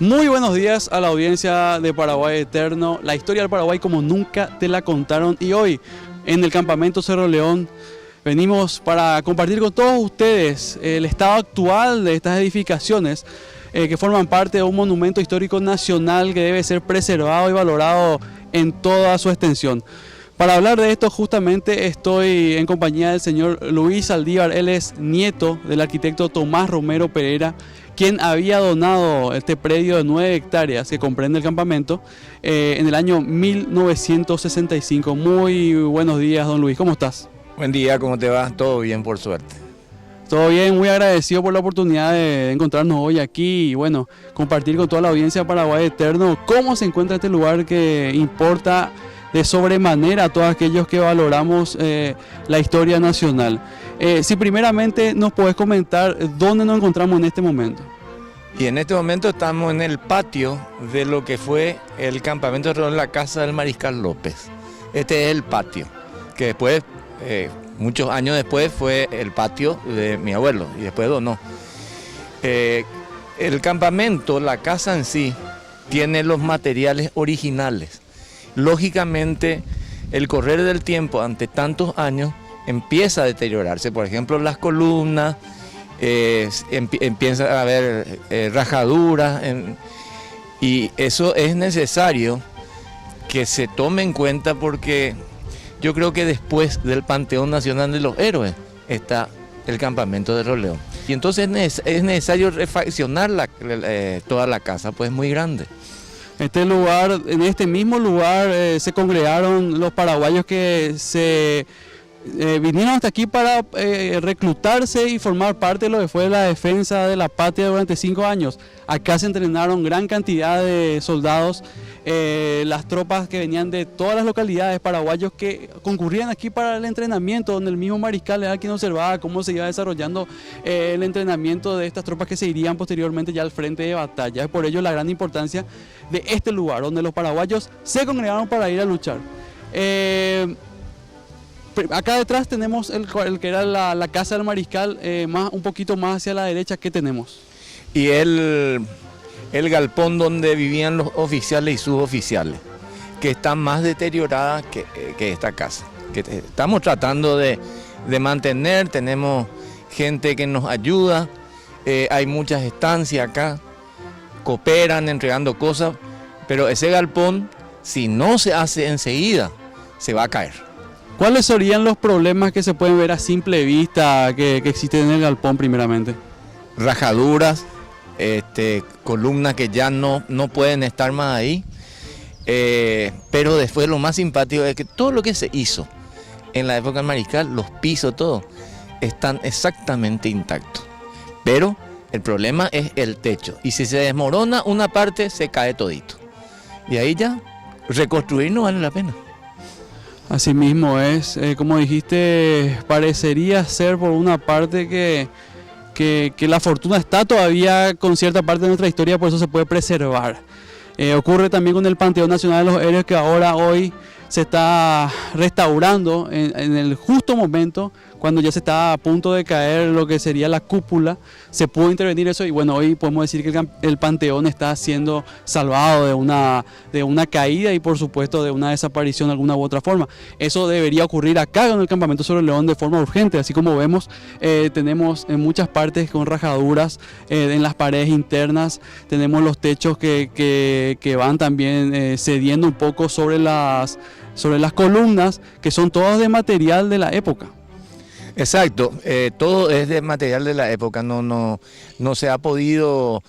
Muy buenos días a la audiencia de Paraguay Eterno, la historia del Paraguay como nunca te la contaron, y hoy en el campamento Cerro León venimos para compartir con todos ustedes el estado actual de estas edificaciones que forman parte de un monumento histórico nacional que debe ser preservado y valorado en toda su extensión. Para hablar de esto justamente estoy en compañía del señor Luis Saldívar. Él es nieto del arquitecto Tomás Romero Pereira, quien había donado este predio de 9 hectáreas que comprende el campamento en el año 1965. Muy buenos días, don Luis, ¿cómo estás? Buen día, ¿cómo te va? Todo bien, por suerte. Todo bien, muy agradecido por la oportunidad de encontrarnos hoy aquí y bueno, compartir con toda la audiencia de Paraguay Eterno cómo se encuentra este lugar que importa de sobremanera a todos aquellos que valoramos la historia nacional. Si primeramente nos podés comentar dónde nos encontramos en este momento. Y en este momento estamos en el patio de lo que fue el campamento de la casa del Mariscal López. Este es el patio, que después, muchos años después, fue el patio de mi abuelo y después donó. El campamento, la casa en sí, tiene los materiales originales. Lógicamente, el correr del tiempo ante tantos años empieza a deteriorarse. Por ejemplo, las columnas, empieza a haber rajaduras, y eso es necesario que se tome en cuenta porque yo creo que después del Panteón Nacional de los Héroes está el campamento de Cerro León. Y entonces es necesario refaccionar toda la casa, pues es muy grande. En este mismo lugar se congregaron los paraguayos que se vinieron hasta aquí para reclutarse y formar parte de lo que fue la defensa de la patria durante 5 años. Acá se entrenaron gran cantidad de soldados, las tropas que venían de todas las localidades paraguayos que concurrían aquí para el entrenamiento, donde el mismo mariscal era quien observaba cómo se iba desarrollando el entrenamiento de estas tropas que se irían posteriormente ya al frente de batalla. Es por ello la gran importancia de este lugar, donde los paraguayos se congregaron para ir a luchar. Acá detrás tenemos el que era la casa del mariscal, un poquito más hacia la derecha. ¿Qué tenemos? Y el galpón donde vivían los oficiales y suboficiales, que está más deteriorada que esta casa, que estamos tratando de mantener. Tenemos gente que nos ayuda, hay muchas estancias acá, cooperan entregando cosas, pero ese galpón, si no se hace enseguida, se va a caer. ¿Cuáles serían los problemas que se pueden ver a simple vista que existen en el galpón primeramente? Rajaduras, columnas que ya no pueden estar más ahí, pero después lo más simpático es que todo lo que se hizo en la época del mariscal, los pisos, todo, están exactamente intactos. Pero el problema es el techo, y si se desmorona una parte, se cae todito. Y ahí ya, reconstruir no vale la pena. Así mismo es, como dijiste, parecería ser por una parte que la fortuna está todavía con cierta parte de nuestra historia, por eso se puede preservar. Ocurre también con el Panteón Nacional de los Héroes, que hoy se está restaurando en el justo momento, cuando ya se está a punto de caer lo que sería la cúpula. Se pudo intervenir eso y bueno, hoy podemos decir que el Panteón está siendo salvado de una caída y por supuesto de una desaparición de alguna u otra forma. Eso debería ocurrir acá en el campamento Cerro León de forma urgente. Así como vemos, tenemos en muchas partes con rajaduras en las paredes internas, tenemos los techos que van también cediendo un poco sobre las columnas, que son todas de material de la época. Exacto, todo es de material de la época, no se ha podido,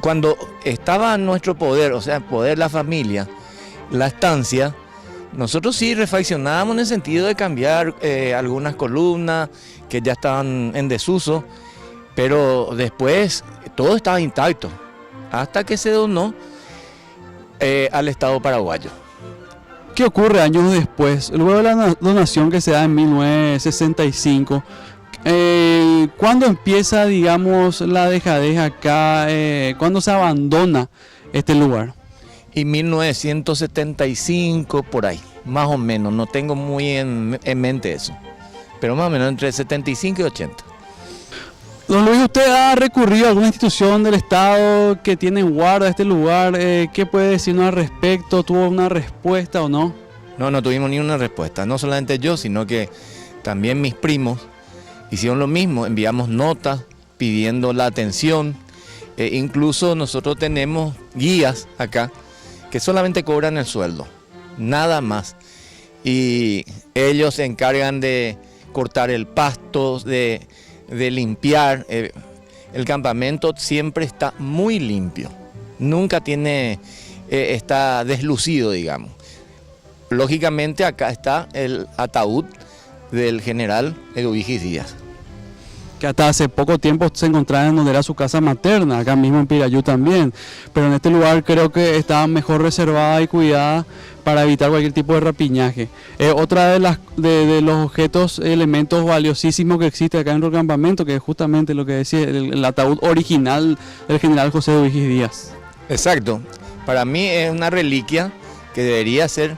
cuando estaba en nuestro poder, o sea, el poder de la familia, la estancia, nosotros sí refaccionábamos en el sentido de cambiar algunas columnas que ya estaban en desuso, pero después todo estaba intacto, hasta que se donó al Estado paraguayo. ¿Qué ocurre años después? Luego de la donación que se da en 1965, ¿cuándo empieza, digamos, la dejadez acá? ¿Cuándo se abandona este lugar? Y 1975, por ahí, más o menos, no tengo muy en mente eso, pero más o menos entre 75 y 80. Don Luis, ¿usted ha recurrido a alguna institución del Estado que tiene en guarda este lugar? ¿Qué puede decirnos al respecto? ¿Tuvo una respuesta o no? No tuvimos ni una respuesta. No solamente yo, sino que también mis primos hicieron lo mismo. Enviamos notas pidiendo la atención. Incluso nosotros tenemos guías acá que solamente cobran el sueldo, nada más. Y ellos se encargan de cortar el pasto, de limpiar. El campamento siempre está muy limpio, nunca está deslucido, digamos. Lógicamente acá está el ataúd del general Eduvigis Díaz, que hasta hace poco tiempo se encontraba en donde era su casa materna, acá mismo en Pirayú también, pero en este lugar creo que está mejor reservada y cuidada para evitar cualquier tipo de rapiñaje. Otra de los objetos, elementos valiosísimos que existe acá en el campamento, que es justamente lo que decía, el ataúd original del general José Eduvigis Díaz. Exacto, para mí es una reliquia que debería ser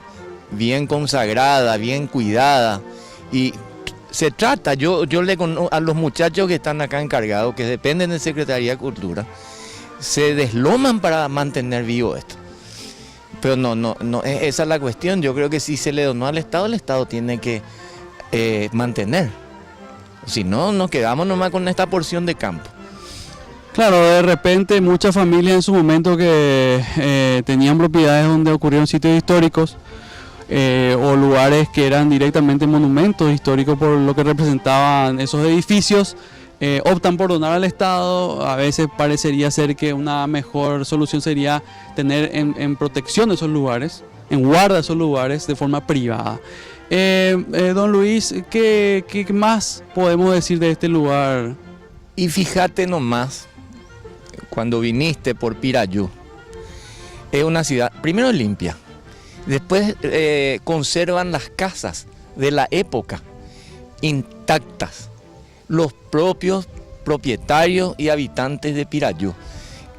bien consagrada, bien cuidada, y se trata, yo le conozco a los muchachos que están acá encargados, que dependen de Secretaría de Cultura, se desloman para mantener vivo esto. Pero no, esa es la cuestión. Yo creo que si se le donó al Estado, el Estado tiene que mantener. Si no, nos quedamos nomás con esta porción de campo. Claro, de repente muchas familias en su momento que tenían propiedades donde ocurrieron sitios históricos, o lugares que eran directamente monumentos históricos por lo que representaban esos edificios, optan por donar al Estado. A veces parecería ser que una mejor solución sería tener en protección esos lugares, en guarda esos lugares de forma privada. Don Luis, ¿qué más podemos decir de este lugar? Y fíjate nomás, cuando viniste por Pirayú, es una ciudad, primero limpia. Después conservan las casas de la época intactas, los propios propietarios y habitantes de Pirayú.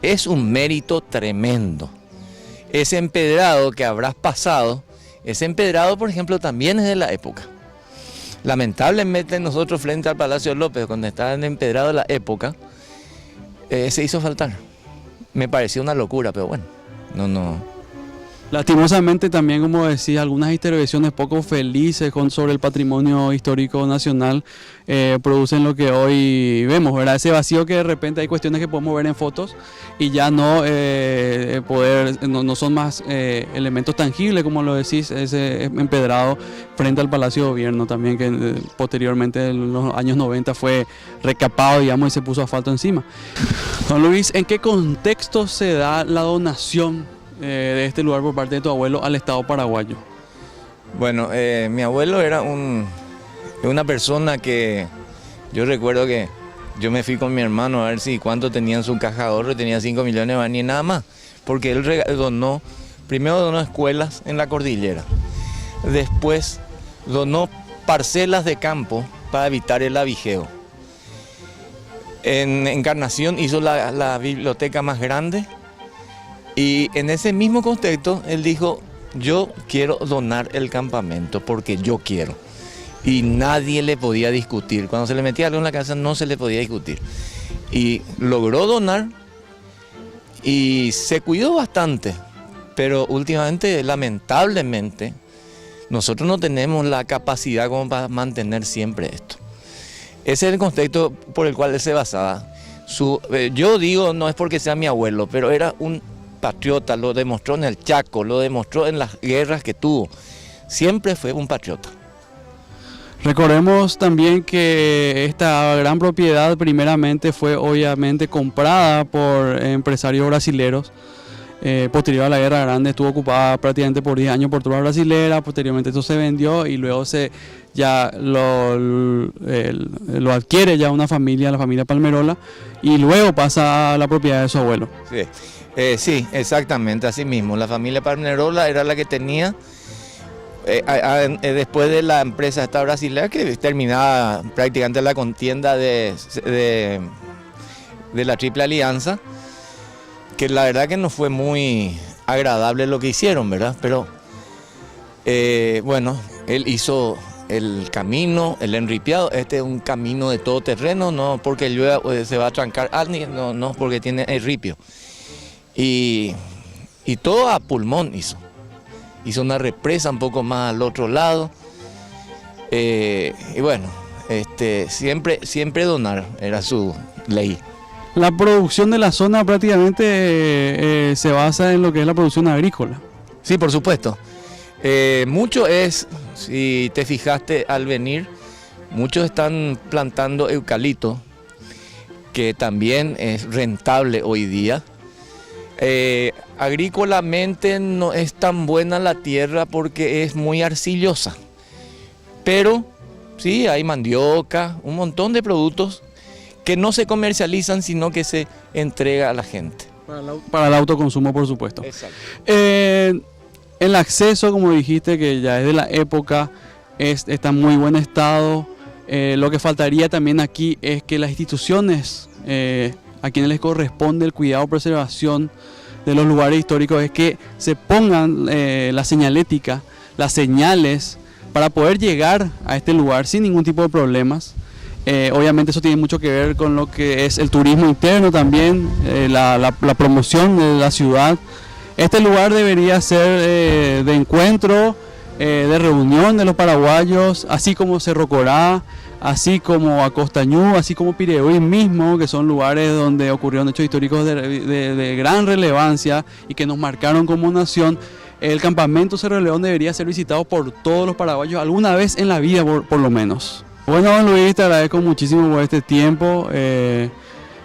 Es un mérito tremendo. Ese empedrado que habrás pasado, ese empedrado, por ejemplo, también es de la época. Lamentablemente nosotros frente al Palacio López, cuando estaba en empedrado de la época, se hizo faltar. Me pareció una locura, pero bueno, no. Lastimosamente también, como decía, algunas intervenciones poco felices sobre el patrimonio histórico nacional producen lo que hoy vemos, ¿verdad? Ese vacío que de repente hay cuestiones que podemos ver en fotos y ya no son más elementos tangibles, como lo decís, ese empedrado frente al Palacio de Gobierno también, que posteriormente en los años 90 fue recapado, digamos, y se puso asfalto encima. Don Luis, ¿en qué contexto se da la donación de este lugar por parte de tu abuelo al Estado paraguayo? Bueno, mi abuelo era una persona que yo recuerdo que yo me fui con mi hermano a ver si cuánto tenía en su caja de ahorro, tenía 5 millones de baníes nada más, porque él primero donó escuelas en la cordillera, después donó parcelas de campo para evitar el avijeo. En Encarnación hizo la biblioteca más grande. Y en ese mismo contexto, él dijo, yo quiero donar el campamento porque yo quiero. Y nadie le podía discutir. Cuando se le metía algo en la casa no se le podía discutir. Y logró donar y se cuidó bastante. Pero últimamente, lamentablemente, nosotros no tenemos la capacidad como para mantener siempre esto. Ese es el contexto por el cual él se basaba. Yo digo, no es porque sea mi abuelo, pero era un patriota, lo demostró en el Chaco, lo demostró en las guerras que tuvo. Siempre fue un patriota. Recordemos también que esta gran propiedad primeramente fue obviamente comprada por empresarios brasileros. Posterior a la Guerra Grande estuvo ocupada prácticamente por 10 años por tropas brasileras. Posteriormente esto se vendió y luego lo adquiere ya una familia, la familia Palmerola, y luego pasa a la propiedad de su abuelo. Sí, exactamente, así mismo. La familia Palmerola era la que tenía, después de la empresa esta brasileña, que terminaba prácticamente la contienda de la Triple Alianza, que la verdad que no fue muy agradable lo que hicieron, ¿verdad? Pero bueno, él hizo el camino, el enripiado, este es un camino de todo terreno, no porque llueva se va a trancar, no porque tiene enripio. Y todo a pulmón hizo una represa un poco más al otro lado. Y bueno, siempre donar era su ley. La producción de la zona prácticamente se basa en lo que es la producción agrícola. Sí, por supuesto. Mucho es, si te fijaste al venir, muchos están plantando eucalipto, que también es rentable hoy día. Agrícolamente no es tan buena la tierra porque es muy arcillosa, pero sí, hay mandioca, un montón de productos que no se comercializan, sino que se entrega a la gente. Para el autoconsumo, por supuesto. Exacto. El acceso, como dijiste, que ya es de la época, está en muy buen estado. Lo que faltaría también aquí es que las instituciones a quienes les corresponde el cuidado y preservación de los lugares históricos es que se pongan la señalética, las señales para poder llegar a este lugar sin ningún tipo de problemas. Obviamente eso tiene mucho que ver con lo que es el turismo interno también, la promoción de la ciudad. Este lugar debería ser de encuentro, de reunión de los paraguayos, así como Cerro Corá, así como Acostañú, así como Pirehuí mismo, que son lugares donde ocurrieron hechos históricos de gran relevancia y que nos marcaron como nación. El campamento Cerro León debería ser visitado por todos los paraguayos alguna vez en la vida, por lo menos. Bueno, don Luis, te agradezco muchísimo por este tiempo.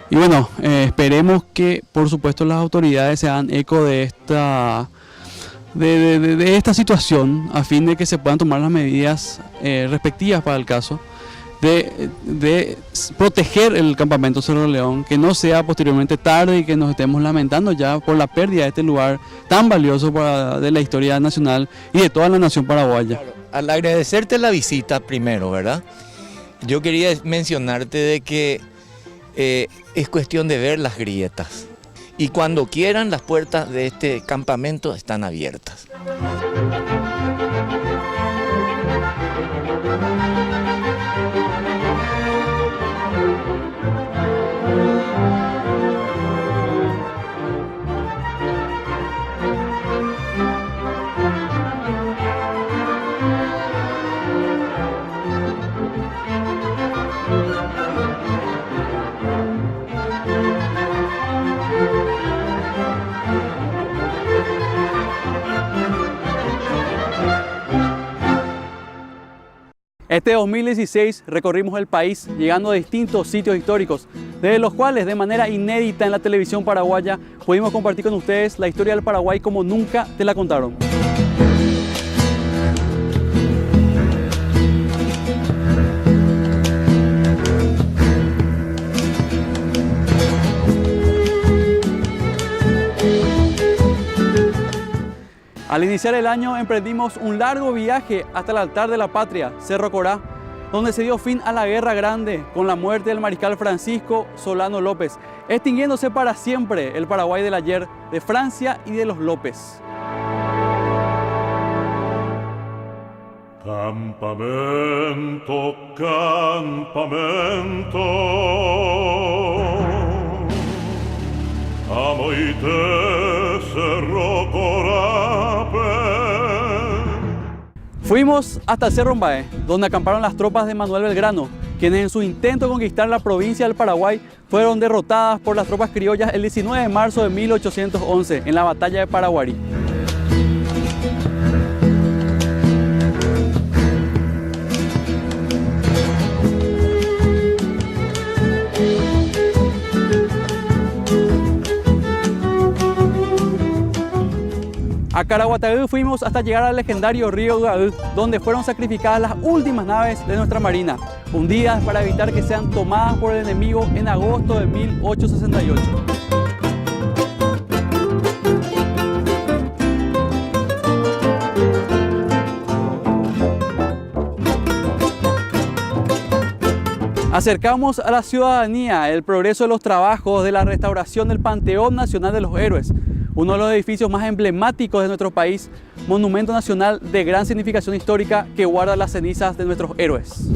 Y bueno, esperemos que por supuesto las autoridades se hagan eco de esta situación a fin de que se puedan tomar las medidas respectivas para el caso de proteger el campamento Cerro León, que no sea posteriormente tarde y que nos estemos lamentando ya por la pérdida de este lugar tan valioso de la historia nacional y de toda la nación paraguaya. Claro. Al agradecerte la visita primero, ¿verdad? Yo quería mencionarte de que es cuestión de ver las grietas. Y cuando quieran, las puertas de este campamento están abiertas. Este 2016 recorrimos el país llegando a distintos sitios históricos, desde los cuales de manera inédita en la televisión paraguaya pudimos compartir con ustedes la historia del Paraguay como nunca te la contaron. Al iniciar el año emprendimos un largo viaje hasta el altar de la patria, Cerro Corá, donde se dio fin a la Guerra Grande con la muerte del mariscal Francisco Solano López, extinguiéndose para siempre el Paraguay del ayer, de Francia y de los López. Campamento, campamento, amoite Cerro Corape. Fuimos hasta Cerro Mbae, donde acamparon las tropas de Manuel Belgrano, quienes en su intento de conquistar la provincia del Paraguay fueron derrotadas por las tropas criollas el 19 de marzo de 1811 en la batalla de Paraguarí. A Caraguatagú fuimos hasta llegar al legendario río Gaú, donde fueron sacrificadas las últimas naves de nuestra marina, hundidas para evitar que sean tomadas por el enemigo en agosto de 1868. Acercamos a la ciudadanía el progreso de los trabajos de la restauración del Panteón Nacional de los Héroes, uno de los edificios más emblemáticos de nuestro país, monumento nacional de gran significación histórica que guarda las cenizas de nuestros héroes.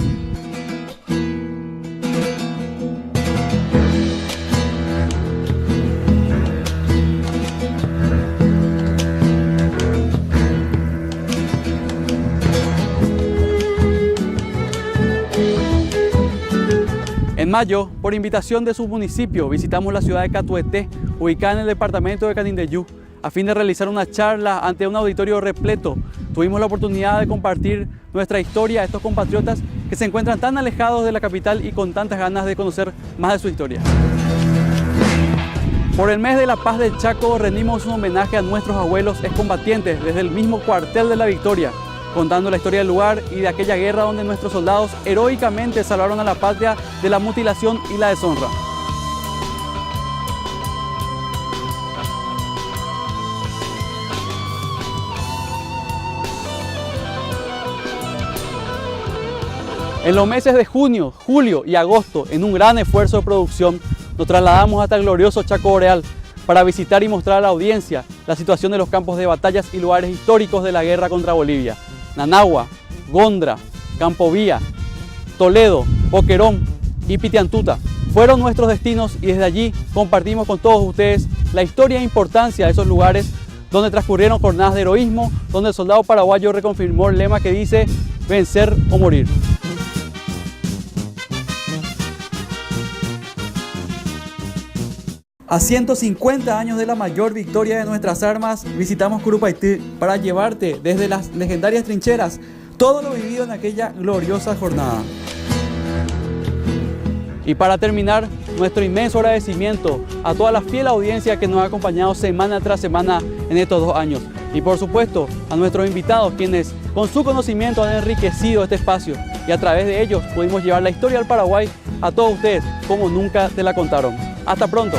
En mayo, por invitación de su municipio, visitamos la ciudad de Catuete, ubicada en el departamento de Canindeyú, a fin de realizar una charla ante un auditorio repleto. Tuvimos la oportunidad de compartir nuestra historia a estos compatriotas que se encuentran tan alejados de la capital y con tantas ganas de conocer más de su historia. Por el mes de la paz del Chaco, rendimos un homenaje a nuestros abuelos excombatientes desde el mismo cuartel de la Victoria, contando la historia del lugar y de aquella guerra donde nuestros soldados heroicamente salvaron a la patria de la mutilación y la deshonra. En los meses de junio, julio y agosto, en un gran esfuerzo de producción, nos trasladamos hasta el glorioso Chaco Boreal para visitar y mostrar a la audiencia la situación de los campos de batallas y lugares históricos de la guerra contra Bolivia. Nanagua, Gondra, Campo Vía, Toledo, Boquerón y Pitiantuta fueron nuestros destinos y desde allí compartimos con todos ustedes la historia e importancia de esos lugares donde transcurrieron jornadas de heroísmo, donde el soldado paraguayo reconfirmó el lema que dice vencer o morir. A 150 años de la mayor victoria de nuestras armas, visitamos Curupaití para llevarte desde las legendarias trincheras todo lo vivido en aquella gloriosa jornada. Y para terminar, nuestro inmenso agradecimiento a toda la fiel audiencia que nos ha acompañado semana tras semana en estos 2 años. Y por supuesto, a nuestros invitados, quienes con su conocimiento han enriquecido este espacio y a través de ellos pudimos llevar la historia del Paraguay a todos ustedes como nunca te la contaron. ¡Hasta pronto!